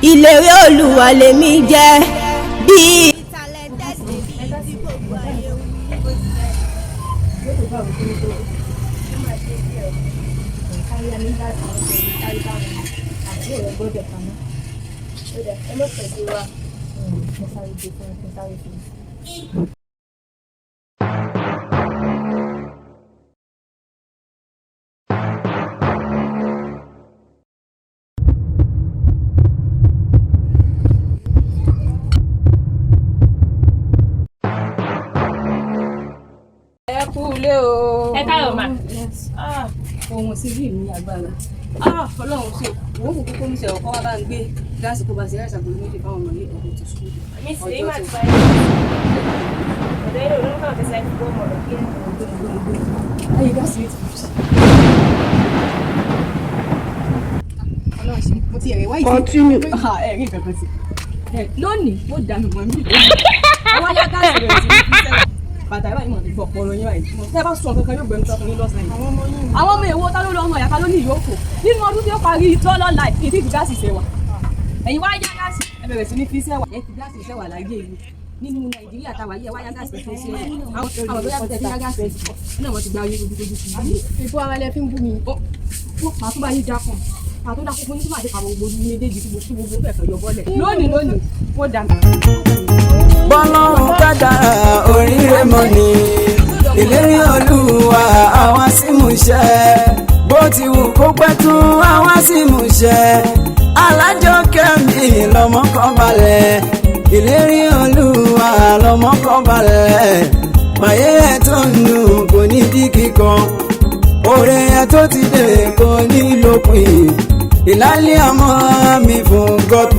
ìlérí Olúwa lèmi jẹ́ bí. Ẹ kú ilé o. Ẹ káàárọ̀ mà. Ohun sí bí mi agbára. Ọlọ́run ṣe òun kò kókó mi ṣe ọkọ wa bá ń gbé gáàsì kó bá ṣe ẹ̀ṣà gbòòrò méjì fáwọn ọmọ ní ọ̀dọ̀ tó sùn. Mi sì rí màtí báyìí. Ọ̀dọ̀ yẹn ló ń kàn fẹsẹ̀ fún ọmọ rẹ̀ kí ẹ̀ Ayé gáàsì yìí ti bù sí. Ọlọ́run ṣe mo ti ẹ̀rẹ̀ wáyé. Continue. Ẹ̀rí nǹkan kan sí. Lónìí ó dà mí mọ́ mi. Àwọn ayá gáàsì rẹ̀ sí ní sẹ́wà. Bàtà ìwà ìmọ̀ ìgbọ̀ pọ̀ lóyún báyìí. Tẹ́ bá sọ kankan yóò gbẹ̀mí sọ fún yín lọ́sàn-án yìí. Àwọn ọmọ èwo tá ló lọ ọmọ ìyá ká ló ní ìyókù. Nínú ọdún tí ó parí tọ́lọ́ láì kí tí gáàsì ṣe wà. Ẹ̀yin wá yá gáàsì ẹ bẹ̀rẹ̀ sí ní fi sẹ́wà. Ẹ fi gáàsì sẹ́wà láyé yìí. Nínú Nàìjíríà táwa yẹ wá yá gáàsì fi ṣe wà. Àwọn tó yá tẹ̀ fi yá gáàsì náà wọ́n ti gba oyè ojúkojú sí i. Ìfọ ara lẹ fi ń bú mi. Màá tún bá yín dákun. Màá tún dákun fún yín tí màá ti kàwé gbogbo ní méjèèjì tí gbogbo fẹ̀fẹ̀ yọ bọ́lẹ̀. Lónìí wọ́n dà mí. Bọ́lọ́run kádàrá oríire mọ́ ni ìlérí Olúwa àwa sì mú ṣẹ bó ti wù kó pẹ́ tún àwa sì mú ṣẹ Alájọkẹ́ mi lọ́mọ kan balẹ̀ ìlérí Olúwa lọ́mọ kan balẹ̀ pàyé ẹ̀ tó nù kò ní dí kíkan oore ẹ̀ tó ti dé kò ní lópin ìlàlẹ́ àmọ́ mi fún God.